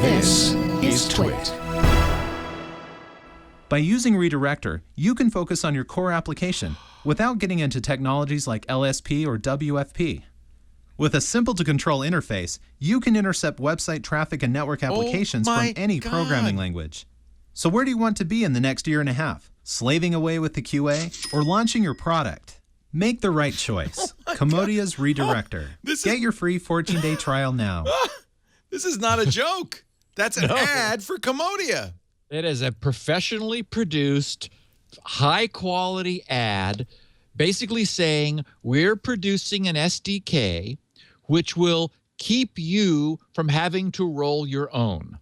This is TWiT. By using Redirector, you can focus on your core application without getting into technologies like LSP or WFP. With a simple-to-control interface, you can intercept website traffic and network applications from any programming language. So where do you want to be in the next year and a half? Slaving away with the QA or launching your product? Make the right choice. Komodia's Redirector. Get your free 14-day trial now. This is not a joke. That's an ad for Komodia. It is a professionally produced, high-quality ad basically saying we're producing an SDK which will keep you from having to roll your own.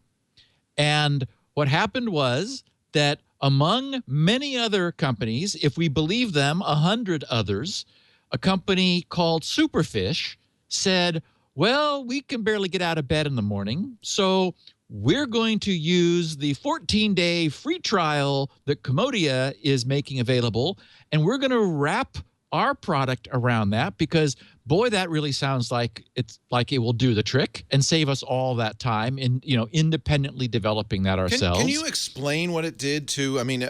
And what happened was that among many other companies, if we believe them, 100 others, a company called Superfish said, well, we can barely get out of bed in the morning, so we're going to use the 14-day free trial that Komodia is making available, and we're going to wrap our product around that because, boy, that really sounds like it will do the trick and save us all that time in independently developing that ourselves. Can you explain what it did to? I mean,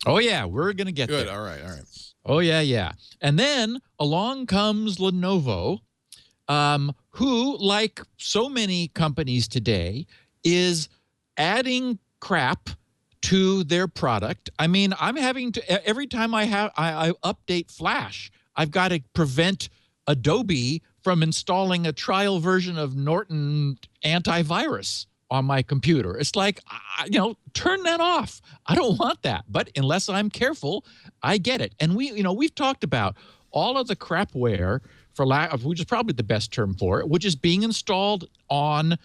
Oh yeah, we're going to get good. there. All right. Oh yeah. And then along comes Lenovo, who, like so many companies today, is adding crap to their product. I mean, I'm having to, every time I update Flash, I've got to prevent Adobe from installing a trial version of Norton antivirus on my computer. It's like, turn that off. I don't want that. But unless I'm careful, I get it. And we've talked about all of the crapware, which is probably the best term for it, which is being installed on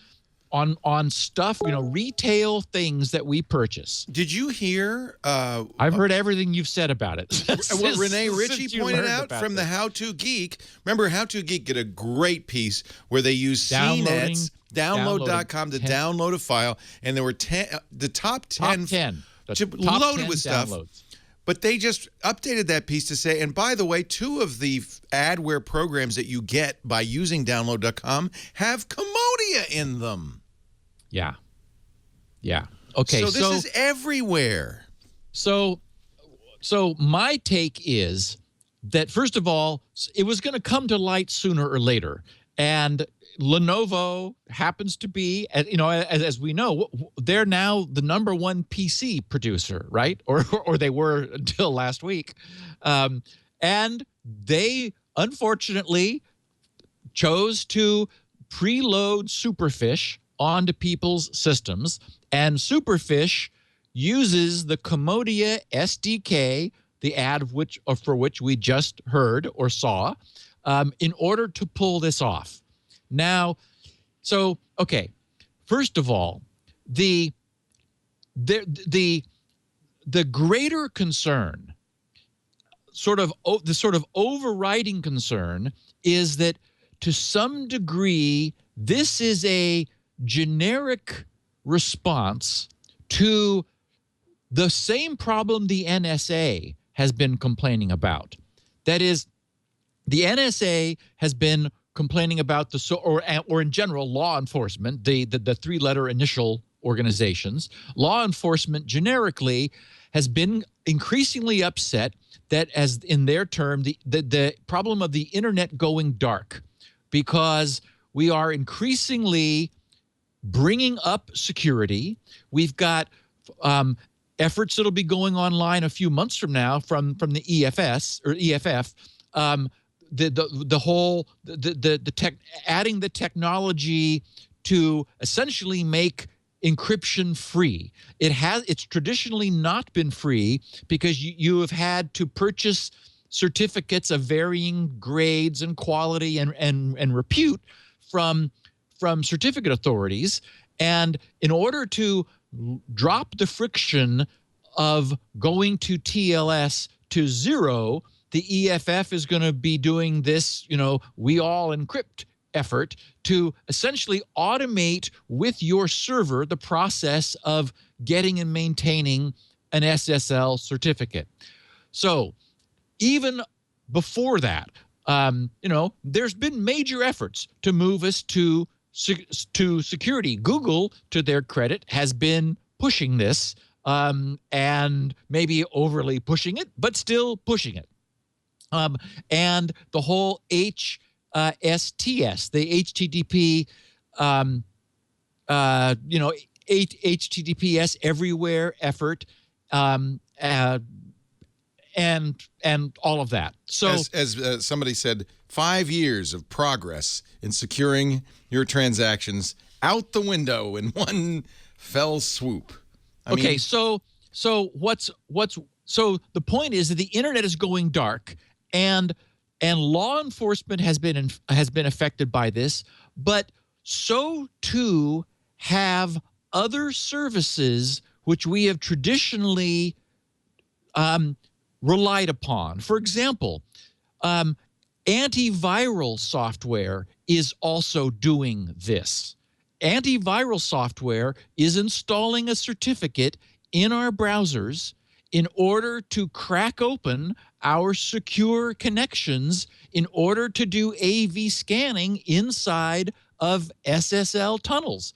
stuff, retail things that we purchase. Did you hear? I've heard everything you've said about it. What Renee Ritchie pointed out from the How To Geek. Remember, How To Geek did a great piece where they used CNETs, download.com to download a file, and there were the top 10 loaded with stuff. Downloads. But they just updated that piece to say, and by the way, 2 of the adware programs that you get by using download.com have Komodia in them. Yeah. Okay. So this is everywhere. So my take is that, first of all, it was going to come to light sooner or later. And Lenovo happens to be, as we know, they're now the #1 PC producer, right? Or they were until last week. And they, unfortunately, chose to preload Superfish onto people's systems. And Superfish uses the Komodia SDK, the ad for which we just heard or saw, in order to pull this off. Now, first of all, the greater concern, the sort of overriding concern, is that to some degree this is a generic response to the same problem the NSA has been complaining about. That is, the NSA has been complaining about or in general, law enforcement, the 3-letter initial organizations. Law enforcement generically has been increasingly upset that, as in their term, the problem of the internet going dark, because we are increasingly bringing up security. We've got efforts that'll be going online a few months from now from the EFS or EFF. Adding the technology to essentially make encryption free. It's traditionally not been free because you have had to purchase certificates of varying grades and quality and repute from certificate authorities. And in order to drop the friction of going to TLS to 0, the EFF is going to be doing this, we all encrypt effort to essentially automate with your server the process of getting and maintaining an SSL certificate. So even before that, there's been major efforts to move us to to security. Google, to their credit, has been pushing this, and maybe overly pushing it, but still pushing it. And the whole HSTS, the HTTP, HTTPS everywhere effort, and all of that. So, as somebody said, 5 years of progress in securing your transactions out the window in one fell swoop. I mean, so the point is that the internet is going dark, and law enforcement has been affected by this, but so too have other services which we have traditionally relied upon. For example, antiviral software is also doing this. Antiviral software is installing a certificate in our browsers in order to crack open our secure connections, in order to do AV scanning inside of SSL tunnels.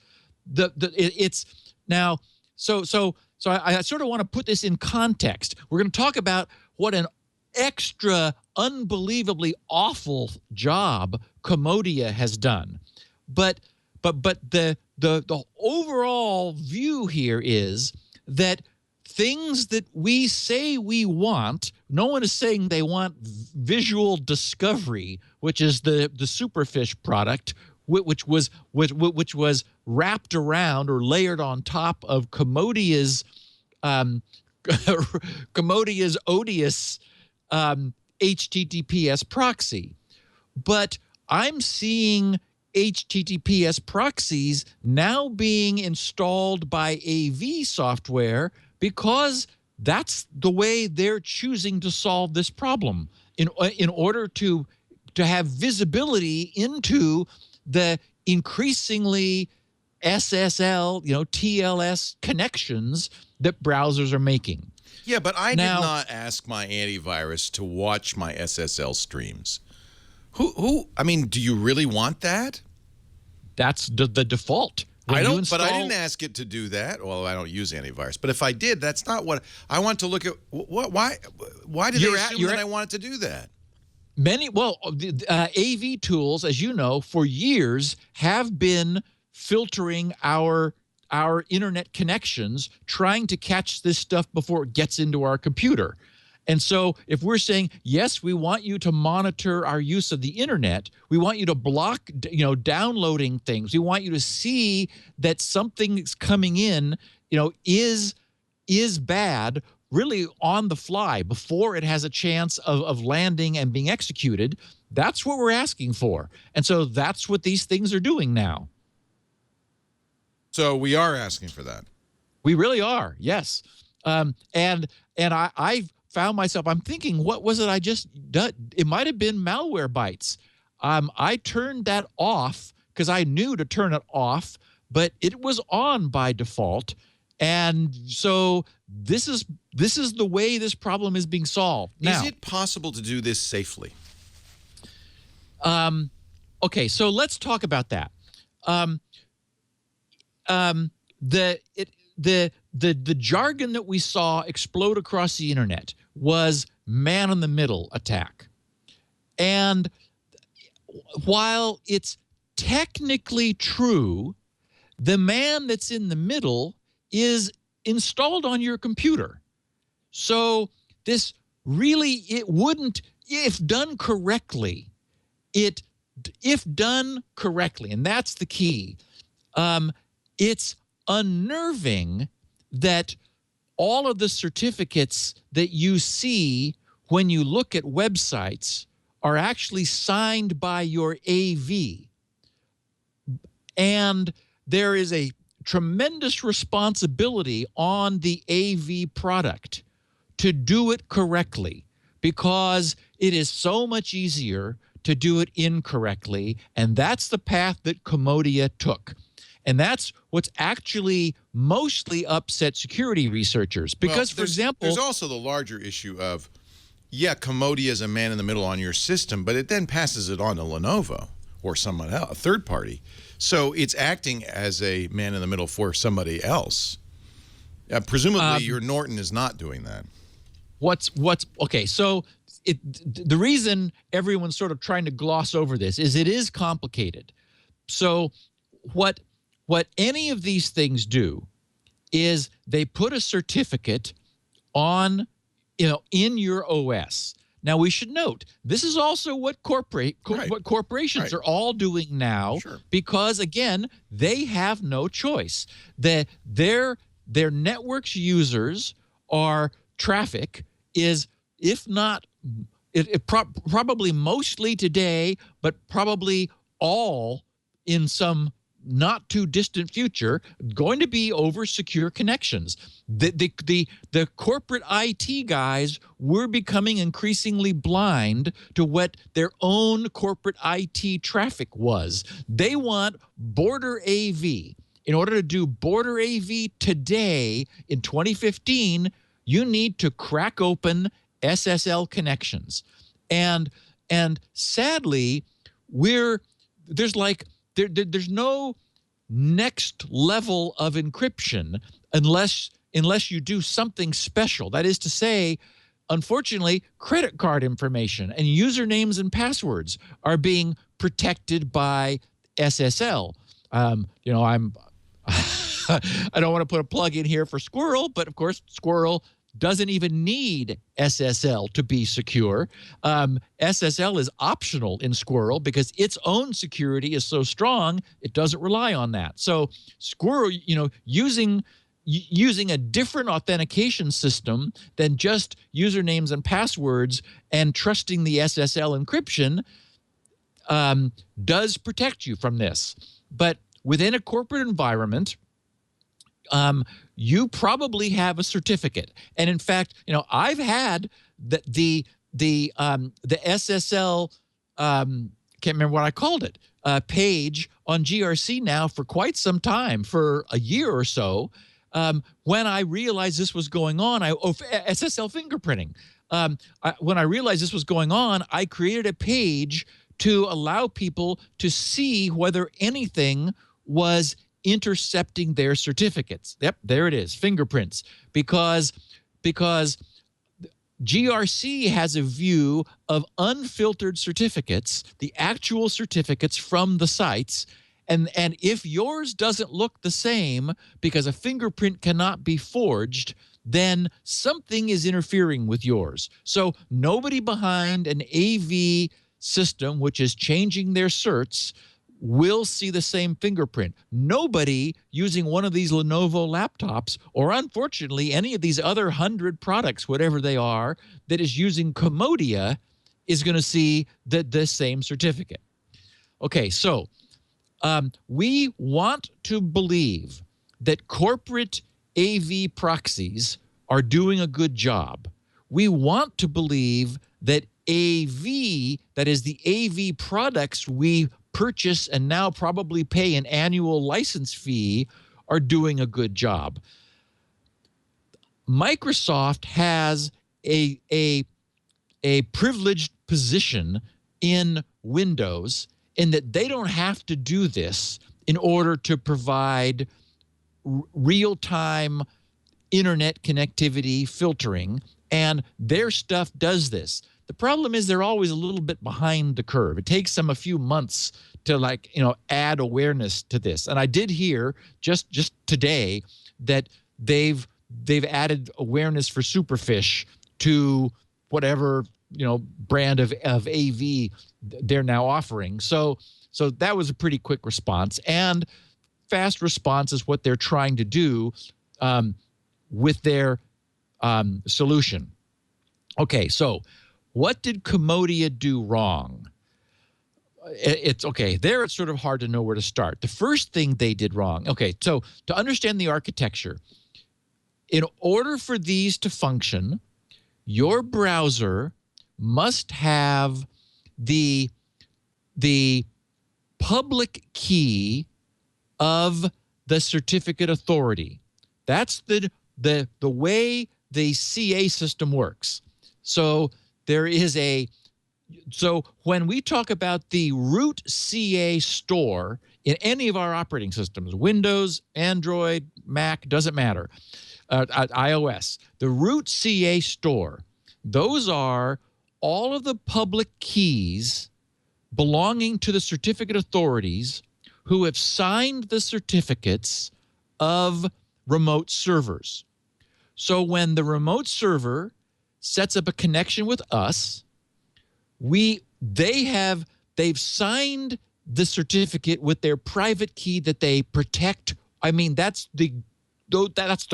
So I sort of want to put this in context. We're going to talk about what an extra, unbelievably awful job Komodia has done, but the overall view here is that things that we say we want, no one is saying they want visual discovery, which is the Superfish product, which was wrapped around or layered on top of Komodia's odious HTTPS proxy. But I'm seeing HTTPS proxies now being installed by AV software because that's the way they're choosing to solve this problem in order to have visibility into the increasingly SSL, TLS connections that browsers are making. Yeah, but I did not ask my antivirus to watch my SSL streams. I mean, do you really want that? That's the default. I don't, but I didn't ask it to do that. Well, I don't use antivirus. But if I did, that's not what I want to look at. Why did they assume that I wanted to do that? AV tools, as you know, for years have been filtering our internet connections, trying to catch this stuff before it gets into our computer. And so if we're saying, yes, we want you to monitor our use of the internet, we want you to block, downloading things, we want you to see that something that's coming in, is bad, really on the fly before it has a chance of landing and being executed. That's what we're asking for. And so that's what these things are doing now. So we are asking for that. We really are, yes. And I've found myself, I'm thinking, what was it I just done? It might have been malware bytes. I turned that off because I knew to turn it off, but it was on by default. And so this is the way this problem is being solved. Now, is it possible to do this safely? Okay, so let's talk about that. The jargon that we saw explode across the internet was man-in-the-middle attack. And while it's technically true, the man that's in the middle is installed on your computer. So this really, it wouldn't, if done correctly, and that's the key, it's unnerving that all of the certificates that you see when you look at websites are actually signed by your AV. And there is a tremendous responsibility on the AV product to do it correctly, because it is so much easier to do it incorrectly. And that's the path that Komodia took. And that's what's actually mostly upset security researchers. Because, for example, there's also the larger issue of, yeah, Komodia is a man in the middle on your system, but it then passes it on to Lenovo or someone else, a third party. So it's acting as a man in the middle for somebody else. Presumably, your Norton is not doing that. Okay? So the reason everyone's sort of trying to gloss over this is it is complicated. So what any of these things do is they put a certificate on, in your OS. Now we should note this is also what corporations are all doing now, because again they have no choice. Their network's users are traffic is, if not probably mostly today, but probably all in some not too distant future, going to be over secure connections. The corporate IT guys were becoming increasingly blind to what their own corporate IT traffic was. They want border AV. In order to do border AV today in 2015, you need to crack open SSL connections. And sadly, there's no next level of encryption unless you do something special. That is to say, unfortunately, credit card information and usernames and passwords are being protected by SSL. I don't want to put a plug in here for Squirrel, but of course, Squirrel doesn't even need SSL to be secure. SSL is optional in Squirrel because its own security is so strong, it doesn't rely on that. So Squirrel, using a different authentication system than just usernames and passwords and trusting the SSL encryption does protect you from this. But within a corporate environment, you probably have a certificate. And in fact, I've had the SSL, can't remember what I called it, page on GRC now for quite some time, for a year or so. When I realized this was going on, SSL fingerprinting. When I realized this was going on, I created a page to allow people to see whether anything was intercepting their certificates. Yep, there it is, fingerprints. Because GRC has a view of unfiltered certificates, the actual certificates from the sites, and if yours doesn't look the same because a fingerprint cannot be forged, then something is interfering with yours. So nobody behind an AV system which is changing their certs will see the same fingerprint. Nobody using one of these Lenovo laptops, or unfortunately any of these other 100 products, whatever they are, that is using Komodia is going to see the same certificate. Okay, so we want to believe that corporate AV proxies are doing a good job. We want to believe that AV, that is the AV products we purchase and now probably pay an annual license fee, are doing a good job. Microsoft has a privileged position in Windows in that they don't have to do this in order to provide real-time internet connectivity filtering, and their stuff does this. The problem is they're always a little bit behind the curve. It takes them a few months to add awareness to this. And I did hear just today that they've added awareness for Superfish to whatever brand of AV they're now offering. So that was a pretty quick response, and fast response is what they're trying to do with their solution. Okay, so what did Komodia do wrong? It's okay. There it's sort of hard to know where to start. The first thing they did wrong. Okay, so to understand the architecture, in order for these to function, your browser must have the public key of the certificate authority. That's the way the CA system works. So when we talk about the root CA store in any of our operating systems, Windows, Android, Mac, doesn't matter, iOS, the root CA store, those are all of the public keys belonging to the certificate authorities who have signed the certificates of remote servers. So when the remote server sets up a connection with us, they've signed the certificate with their private key that they protect. I mean, that's the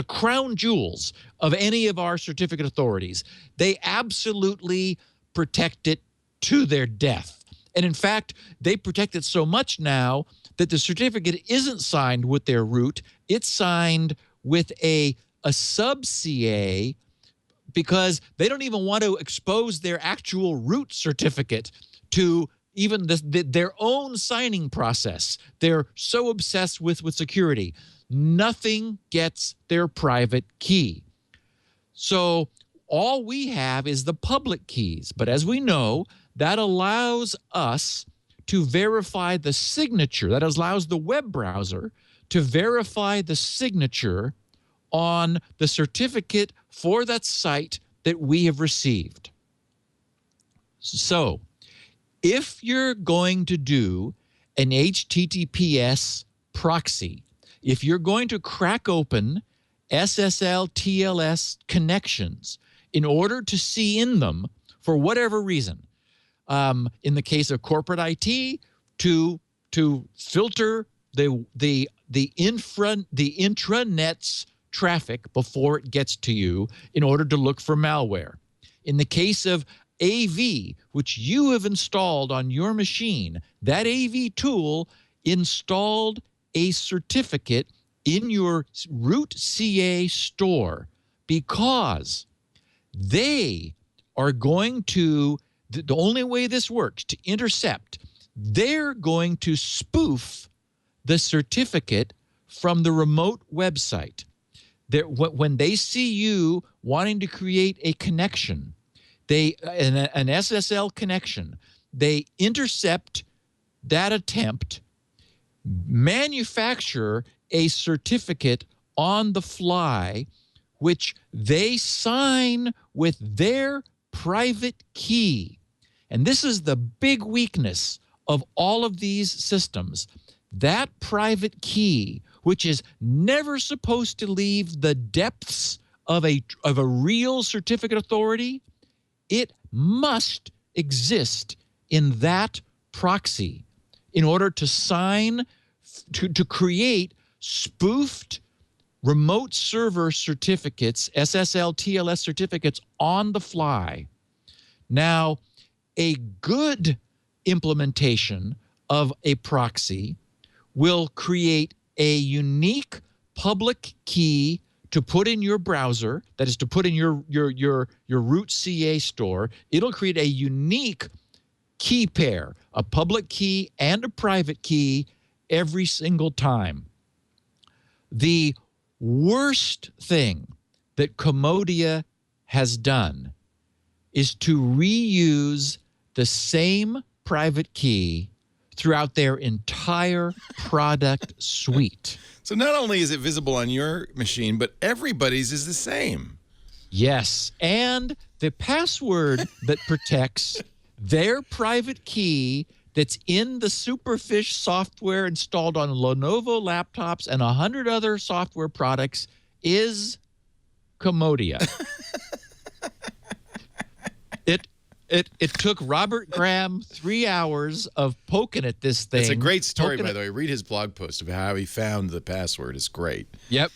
crown jewels of any of our certificate authorities. They absolutely protect it to their death. And in fact, they protect it so much now that the certificate isn't signed with their root. It's signed with a sub-CA, because they don't even want to expose their actual root certificate to even their own signing process. They're so obsessed with security. Nothing gets their private key. So all we have is the public keys. But as we know, that allows us to verify the signature. That allows the web browser to verify the signature on the certificate for that site that we have received. So if you're going to do an HTTPS proxy, if you're going to crack open SSL TLS connections in order to see in them for whatever reason, in the case of corporate IT, to filter the intranet's traffic before it gets to you in order to look for malware. In the case of AV, which you have installed on your machine, that AV tool installed a certificate in your root CA store because they are going to, the only way this works, to intercept, they're going to spoof the certificate from the remote website. When they see you wanting to create a connection, an SSL connection, they intercept that attempt, manufacture a certificate on the fly, which they sign with their private key. And this is the big weakness of all of these systems. That private key, which is never supposed to leave the depths of a real certificate authority, it must exist in that proxy in order to sign, to create spoofed remote server certificates, SSL TLS certificates on the fly. Now, a good implementation of a proxy will create a unique public key to put in your browser, that is to put in your root CA store. It'll create a unique key pair, a public key and a private key every single time. The worst thing that Komodia has done is to reuse the same private key throughout their entire product suite. So not only is it visible on your machine, but everybody's is the same. Yes, and the password that protects their private key that's in the Superfish software installed on Lenovo laptops and 100 other software products is Komodia. It took Robert Graham 3 hours of poking at this thing. It's a great story, by the way. Read his blog post of how he found the password. It's great. Yep.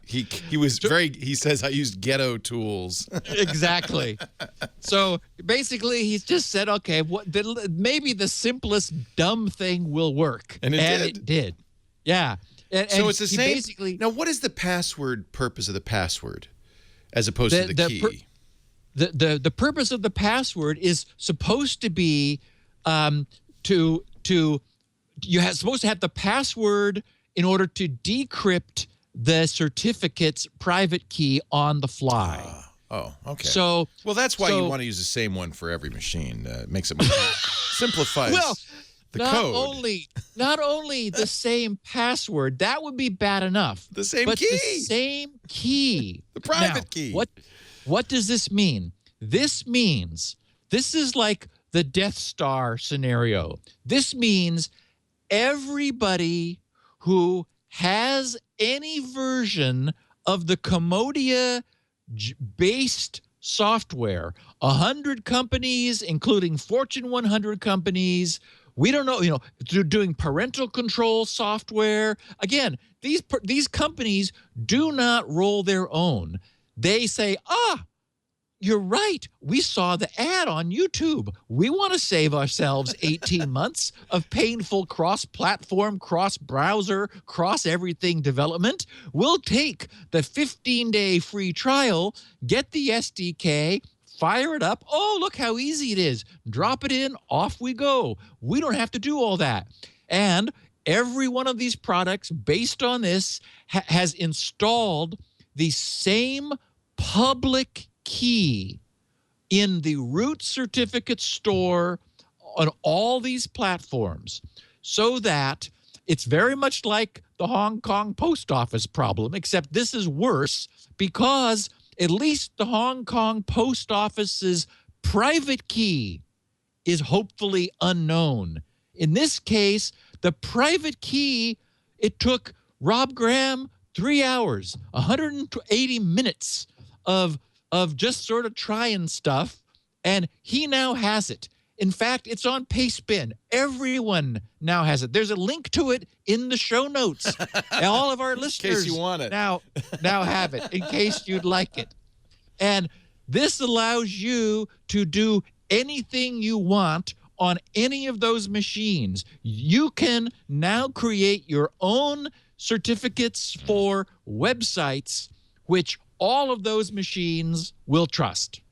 He was he says, I used ghetto tools. Exactly. So basically he's just said, okay, maybe the simplest dumb thing will work. And it did. Yeah. So it's the same. Basically, now, what is the purpose of the password as opposed to the key? The purpose of the password is supposed to be supposed to have the password in order to decrypt the certificate's private key on the fly. Okay. Well, that's why you want to use the same one for every machine. Makes it more simplifies. Well, the code. Not only the same password, that would be bad enough. The same but key. The same key. The private key. What does this mean? This means this is like the Death Star scenario. This means everybody who has any version of the Komodia-based software, 100 companies, including Fortune 100 companies, we don't know, doing parental control software. Again, these companies do not roll their own. They say, you're right. We saw the ad on YouTube. We want to save ourselves 18 months of painful cross-platform, cross-browser, cross-everything development. We'll take the 15-day free trial, get the SDK, fire it up. Oh, look how easy it is. Drop it in, off we go. We don't have to do all that. And every one of these products, based on this, has installed the same public key in the root certificate store on all these platforms, so that it's very much like the Hong Kong post office problem, except this is worse because at least the Hong Kong post office's private key is hopefully unknown. In this case, the private key, it took Rob Graham 3 hours, 180 minutes of just sort of trying stuff, and he now has it. In fact, it's on Pastebin. Everyone now has it. There's a link to it in the show notes. All of our listeners in case you want it. now have it, in case you'd like it. And this allows you to do anything you want on any of those machines. You can now create your own certificates for websites, which all of those machines will trust.